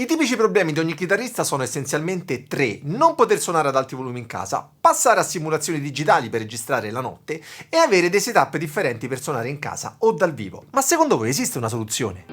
I tipici problemi di ogni chitarrista sono essenzialmente tre: non poter suonare ad alti volumi in casa, passare a simulazioni digitali per registrare la notte e avere dei setup differenti per suonare in casa o dal vivo. Ma secondo voi esiste una soluzione?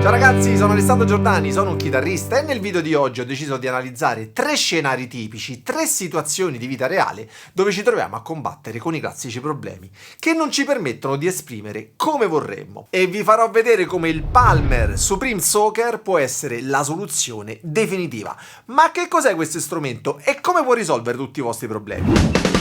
Ciao ragazzi, sono Alessandro Giordani, sono un chitarrista e nel video di oggi ho deciso di analizzare tre scenari tipici, tre situazioni di vita reale dove ci troviamo a combattere con i classici problemi che non ci permettono di esprimere come vorremmo. E vi farò vedere come il Palmer Supreme Soaker può essere la soluzione definitiva. Ma che cos'è questo strumento e come può risolvere tutti i vostri problemi?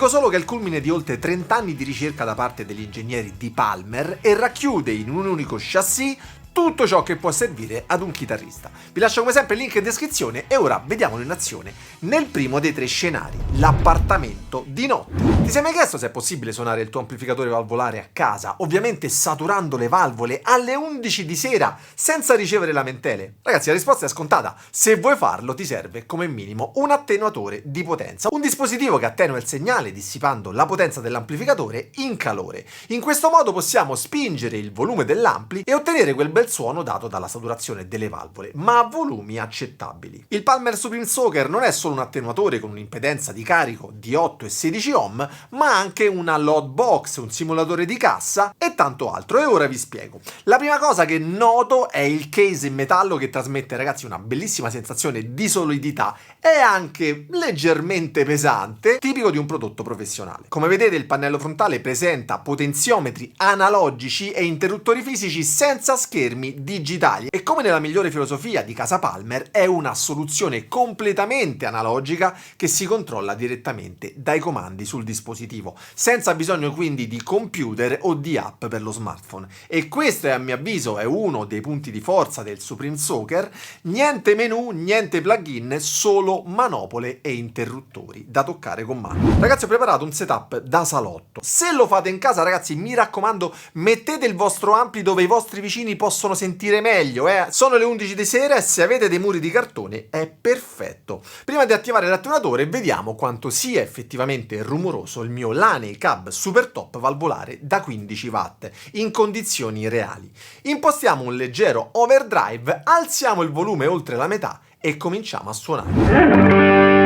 Dico solo che è il culmine di oltre 30 anni di ricerca da parte degli ingegneri di Palmer e racchiude in un unico chassis tutto ciò che può servire ad un chitarrista. Vi lascio come sempre il link in descrizione e ora vediamolo in azione nel primo dei tre scenari, l'appartamento di notte. Ti sei mai chiesto se è possibile suonare il tuo amplificatore valvolare a casa, ovviamente saturando le valvole alle 11 di sera senza ricevere lamentele? Ragazzi, la risposta è scontata. Se vuoi farlo ti serve come minimo un attenuatore di potenza, un dispositivo che attenua il segnale dissipando la potenza dell'amplificatore in calore. In questo modo possiamo spingere il volume dell'ampli e ottenere quel bel suono dato dalla saturazione delle valvole, ma a volumi accettabili. Il Palmer Supreme Soaker non è solo un attenuatore con un'impedenza di carico di 8 e 16 ohm, ma anche una load box, un simulatore di cassa e tanto altro, e ora vi spiego. La prima cosa che noto è il case in metallo che trasmette, ragazzi, una bellissima sensazione di solidità e anche leggermente pesante, tipico di un prodotto professionale. Come vedete, il pannello frontale presenta potenziometri analogici e interruttori fisici senza schermi digitali e, come nella migliore filosofia di casa Palmer, è una soluzione completamente analogica che si controlla direttamente dai comandi sul dispositivo, senza bisogno quindi di computer o di app per lo smartphone. E questo è, a mio avviso, è uno dei punti di forza del Supreme Soaker: niente menu, niente plugin, solo manopole e interruttori da toccare con mano. Ragazzi, ho preparato un setup da salotto. Se lo fate in casa, ragazzi, mi raccomando, mettete il vostro ampli dove i vostri vicini possono sentire meglio, Sono le 11 di sera e se avete dei muri di cartone è perfetto. Prima di attivare l'attenuatore vediamo quanto sia effettivamente rumoroso il mio Laney Cab Super Top valvolare da 15 watt in condizioni reali. Impostiamo un leggero overdrive, alziamo il volume oltre la metà e cominciamo a suonare.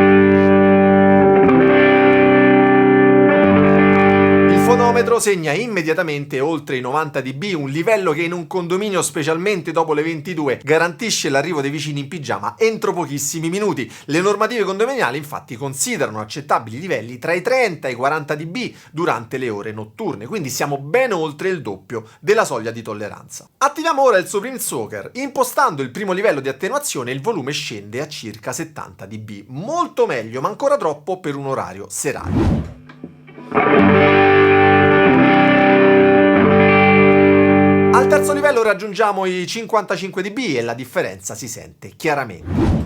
Il fonometro segna immediatamente oltre i 90 dB, un livello che in un condominio, specialmente dopo le 22, garantisce l'arrivo dei vicini in pigiama entro pochissimi minuti. Le normative condominiali infatti considerano accettabili livelli tra i 30 e i 40 dB durante le ore notturne, quindi siamo ben oltre il doppio della soglia di tolleranza. Attiviamo ora il Supreme Soaker. Impostando il primo livello di attenuazione, il volume scende a circa 70 dB, molto meglio ma ancora troppo per un orario serale. Al terzo livello raggiungiamo i 55 dB e la differenza si sente chiaramente.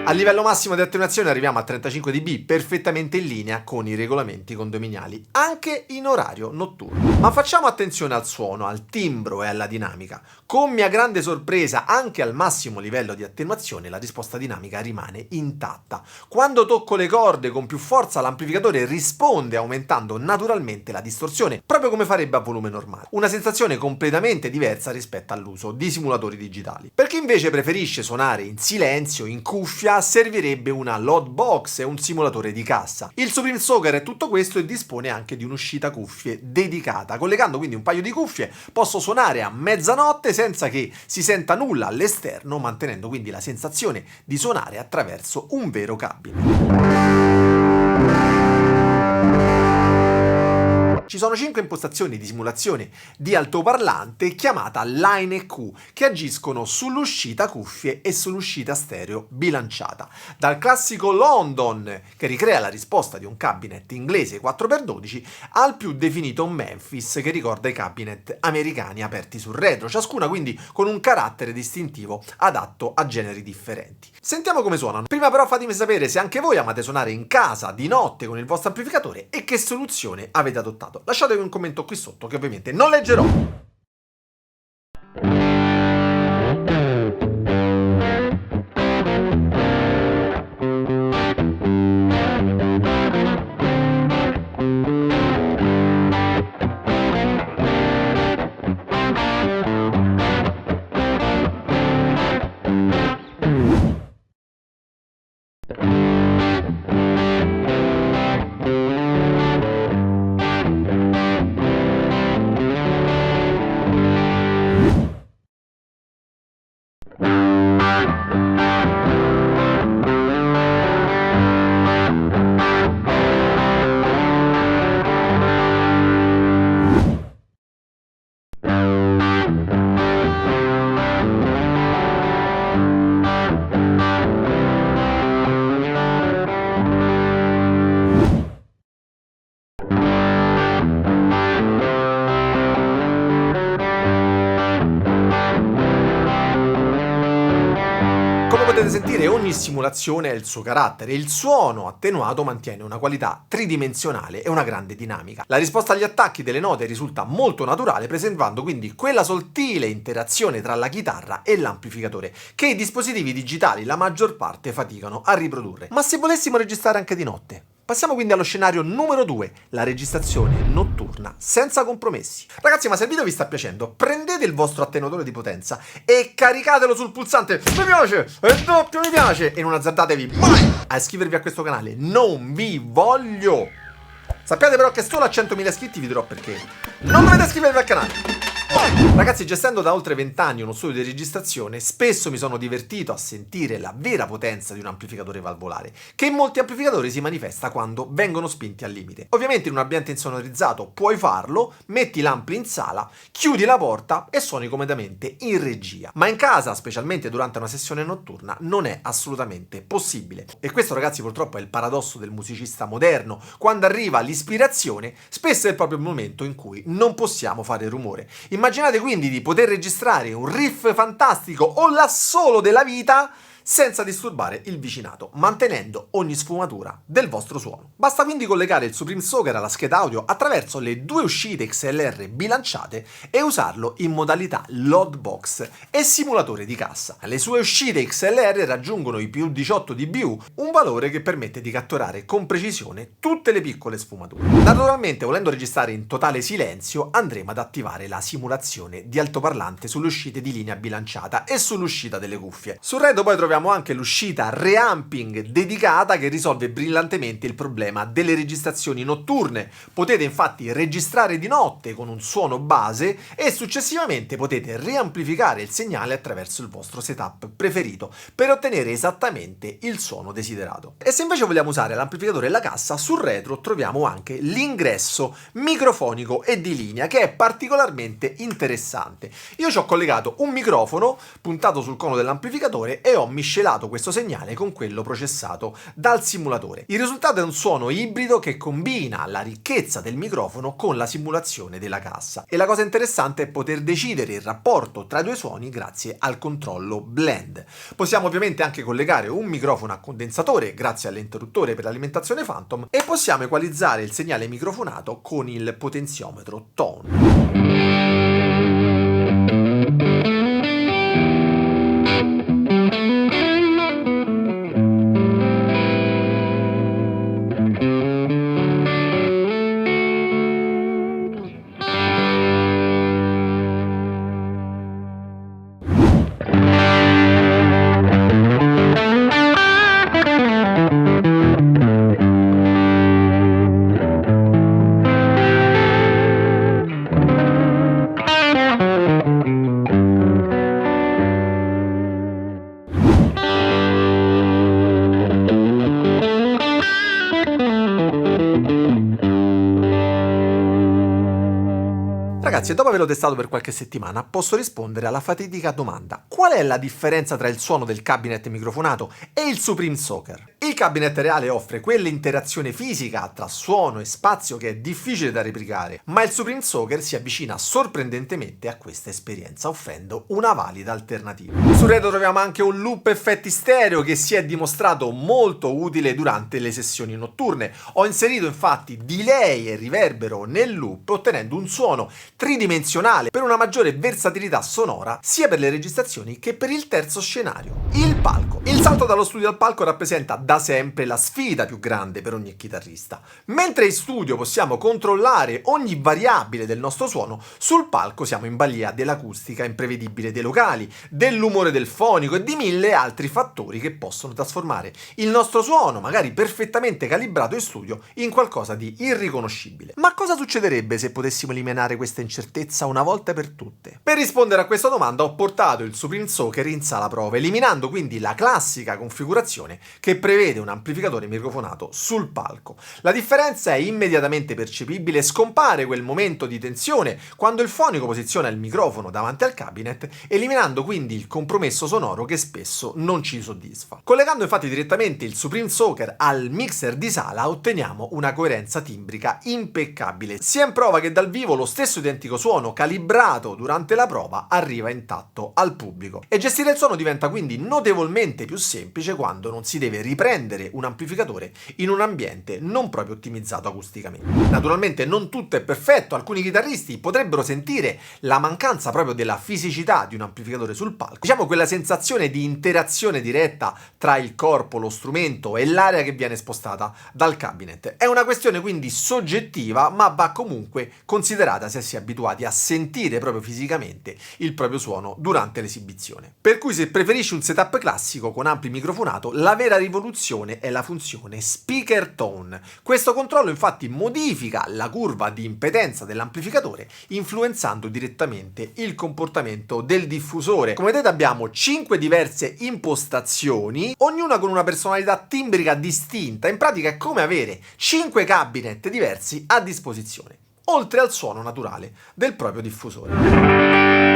A livello massimo di attenuazione arriviamo a 35 dB, perfettamente in linea con i regolamenti condominiali, anche in orario notturno. Ma facciamo attenzione al suono, al timbro e alla dinamica. Con mia grande sorpresa, anche al massimo livello di attenuazione, la risposta dinamica rimane intatta. Quando tocco le corde con più forza, l'amplificatore risponde aumentando naturalmente la distorsione, proprio come farebbe a volume normale. Una sensazione completamente diversa rispetto all'uso di simulatori digitali. Per chi invece preferisce suonare in silenzio, in cuffia, servirebbe una load box e un simulatore di cassa. Il Supreme Soaker è tutto questo e dispone anche di un'uscita cuffie dedicata. Collegando quindi un paio di cuffie posso suonare a mezzanotte senza che si senta nulla all'esterno, mantenendo quindi la sensazione di suonare attraverso un vero cabine. Ci sono 5 impostazioni di simulazione di altoparlante chiamata Line EQ che agiscono sull'uscita cuffie e sull'uscita stereo bilanciata. Dal classico London, che ricrea la risposta di un cabinet inglese 4x12, al più definito Memphis, che ricorda i cabinet americani aperti sul retro, ciascuna quindi con un carattere distintivo adatto a generi differenti. Sentiamo come suonano. Prima però fatemi sapere se anche voi amate suonare in casa di notte con il vostro amplificatore e che soluzione avete adottato. Lasciatevi un commento qui sotto che ovviamente non leggerò. Come potete sentire, ogni simulazione ha il suo carattere. Il suono attenuato mantiene una qualità tridimensionale e una grande dinamica. La risposta agli attacchi delle note risulta molto naturale, preservando quindi quella sottile interazione tra la chitarra e l'amplificatore, che i dispositivi digitali la maggior parte faticano a riprodurre. Ma se volessimo registrare anche di notte? Passiamo quindi allo scenario numero 2, la registrazione notturna senza compromessi. Ragazzi, ma se il video vi sta piacendo, prendete il vostro attenuatore di potenza e caricatelo sul pulsante mi piace e doppio mi piace e non azzardatevi mai a iscrivervi a questo canale, non vi voglio. Sappiate però che solo a 100.000 iscritti vi dirò perché. Non dovete iscrivervi al canale. Ragazzi, gestendo da oltre 20 anni uno studio di registrazione, spesso mi sono divertito a sentire la vera potenza di un amplificatore valvolare, che in molti amplificatori si manifesta quando vengono spinti al limite. Ovviamente in un ambiente insonorizzato puoi farlo, metti l'ampli in sala, chiudi la porta e suoni comodamente in regia. Ma in casa, specialmente durante una sessione notturna, non è assolutamente possibile. E questo, ragazzi, purtroppo è il paradosso del musicista moderno. Quando arriva l'ispirazione, spesso è proprio il momento in cui non possiamo fare rumore. Immaginate quindi di poter registrare un riff fantastico o l'assolo della vita senza disturbare il vicinato, mantenendo ogni sfumatura del vostro suono. Basta quindi collegare il Supreme Soaker alla scheda audio attraverso le due uscite XLR bilanciate e usarlo in modalità loadbox e simulatore di cassa. Le sue uscite XLR raggiungono i più 18 dBu, un valore che permette di catturare con precisione tutte le piccole sfumature. Naturalmente, volendo registrare in totale silenzio, andremo ad attivare la simulazione di altoparlante sulle uscite di linea bilanciata e sull'uscita delle cuffie. Sul retro poi troviamo anche l'uscita reamping dedicata che risolve brillantemente il problema delle registrazioni notturne. Potete infatti registrare di notte con un suono base e successivamente potete riamplificare il segnale attraverso il vostro setup preferito per ottenere esattamente il suono desiderato. E se invece vogliamo usare l'amplificatore e la cassa, sul retro troviamo anche l'ingresso microfonico e di linea che è particolarmente interessante. Io ci ho collegato un microfono puntato sul cono dell'amplificatore e ho miscelato questo segnale con quello processato dal simulatore. Il risultato è un suono ibrido che combina la ricchezza del microfono con la simulazione della cassa. E la cosa interessante è poter decidere il rapporto tra i due suoni grazie al controllo blend. Possiamo ovviamente anche collegare un microfono a condensatore grazie all'interruttore per l'alimentazione Phantom e possiamo equalizzare il segnale microfonato con il potenziometro Tone. Ragazzi, dopo averlo testato per qualche settimana, posso rispondere alla fatidica domanda: qual è la differenza tra il suono del cabinet microfonato e il Supreme Soaker? Il cabinet reale offre quell'interazione fisica tra suono e spazio che è difficile da replicare, ma il Supreme Soaker si avvicina sorprendentemente a questa esperienza, offrendo una valida alternativa. Sul retro troviamo anche un loop effetti stereo che si è dimostrato molto utile durante le sessioni notturne. Ho inserito infatti delay e riverbero nel loop, ottenendo un suono tridimensionale per una maggiore versatilità sonora sia per le registrazioni che per il terzo scenario, il palco. Il salto dallo studio al palco rappresenta da sempre la sfida più grande per ogni chitarrista. Mentre in studio possiamo controllare ogni variabile del nostro suono, sul palco siamo in balia dell'acustica imprevedibile dei locali, dell'umore del fonico e di mille altri fattori che possono trasformare il nostro suono, magari perfettamente calibrato in studio, in qualcosa di irriconoscibile. Ma cosa succederebbe se potessimo eliminare questa incertezza una volta per tutte? Per rispondere a questa domanda ho portato il Supreme Soaker in sala prova, eliminando quindi la classica configurazione che prevede un amplificatore microfonato sul palco. La differenza è immediatamente percepibile, scompare quel momento di tensione quando il fonico posiziona il microfono davanti al cabinet, eliminando quindi il compromesso sonoro che spesso non ci soddisfa. Collegando infatti direttamente il Supreme Soaker al mixer di sala otteniamo una coerenza timbrica impeccabile. Sia in prova che dal vivo lo stesso identico suono calibrato durante la prova arriva intatto al pubblico. E gestire il suono diventa quindi notevolmente più semplice quando non si deve riprendere un amplificatore in un ambiente non proprio ottimizzato acusticamente. Naturalmente non tutto è perfetto, alcuni chitarristi potrebbero sentire la mancanza proprio della fisicità di un amplificatore sul palco, diciamo quella sensazione di interazione diretta tra il corpo, lo strumento e l'area che viene spostata dal cabinet. È una questione quindi soggettiva, ma va comunque considerata se si è abituati a sentire proprio fisicamente il proprio suono durante l'esibizione. Per cui se preferisci un setup classico con ampli microfonato, la vera rivoluzione è la funzione Speaker Tone. Questo controllo infatti modifica la curva di impedenza dell'amplificatore, influenzando direttamente il comportamento del diffusore. Come vedete abbiamo 5 diverse impostazioni, ognuna con una personalità timbrica distinta. In pratica è come avere 5 cabinet diversi a disposizione, oltre al suono naturale del proprio diffusore.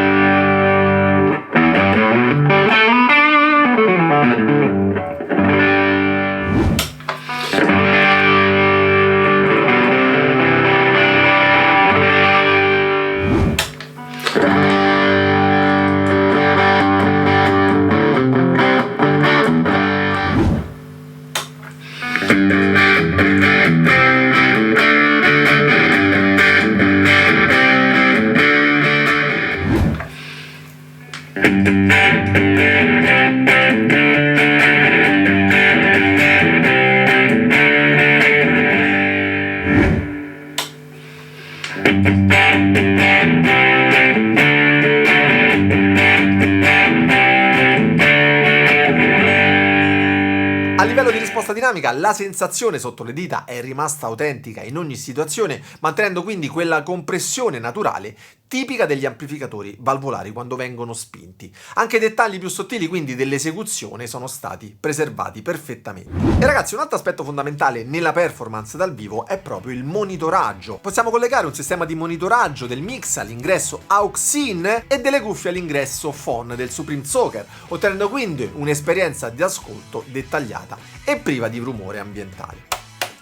A livello di risposta dinamica, la sensazione sotto le dita è rimasta autentica in ogni situazione, mantenendo quindi quella compressione naturale tipica degli amplificatori valvolari quando vengono spinti. Anche i dettagli più sottili quindi dell'esecuzione sono stati preservati perfettamente. E ragazzi, un altro aspetto fondamentale nella performance dal vivo è proprio il monitoraggio. Possiamo collegare un sistema di monitoraggio del mix all'ingresso aux-in e delle cuffie all'ingresso phon del Supreme Soaker, ottenendo quindi un'esperienza di ascolto dettagliata e priva di rumore ambientale.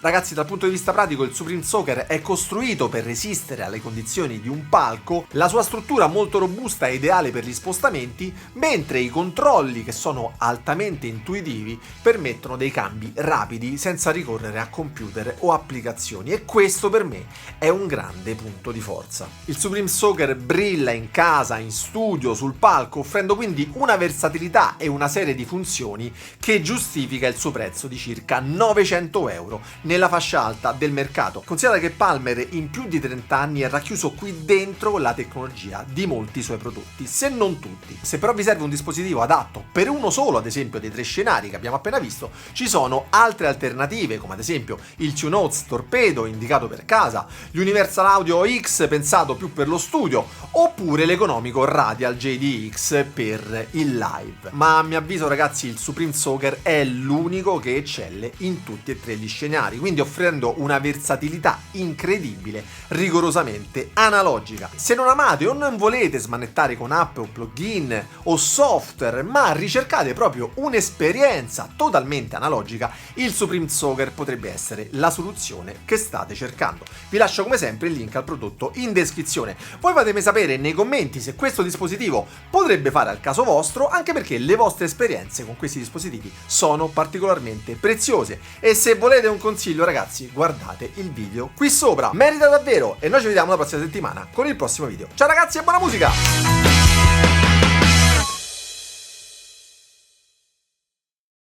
Ragazzi, dal punto di vista pratico il Supreme Soaker è costruito per resistere alle condizioni di un palco, la sua struttura molto robusta è ideale per gli spostamenti, mentre i controlli, che sono altamente intuitivi, permettono dei cambi rapidi senza ricorrere a computer o applicazioni, e questo per me è un grande punto di forza. Il Supreme Soaker brilla in casa, in studio, sul palco, offrendo quindi una versatilità e una serie di funzioni che giustifica il suo prezzo di circa 900 euro nella fascia alta del mercato. Considerate che Palmer in più di 30 anni ha racchiuso qui dentro la tecnologia di molti suoi prodotti, se non tutti. Se però vi serve un dispositivo adatto per uno solo, ad esempio dei 3 scenari che abbiamo appena visto, ci sono altre alternative, come ad esempio il TuneNotes Torpedo indicato per casa, l'Universal Audio X pensato più per lo studio, oppure l'economico Radial JDX per il live. Ma a mio avviso, ragazzi, il Supreme Soaker è l'unico che eccelle in tutti e 3 gli scenari, quindi offrendo una versatilità incredibile, rigorosamente analogica. Se non amate o non volete smanettare con app o plugin o software, ma ricercate proprio un'esperienza totalmente analogica, il Supreme Soaker potrebbe essere la soluzione che state cercando. Vi lascio come sempre il link al prodotto in descrizione. Voi fatemi sapere nei commenti se questo dispositivo potrebbe fare al caso vostro, anche perché le vostre esperienze con questi dispositivi sono particolarmente preziose. E se volete un consiglio, ragazzi, guardate il video qui sopra, merita davvero. E noi ci vediamo la prossima settimana con il prossimo video. Ciao ragazzi e buona musica!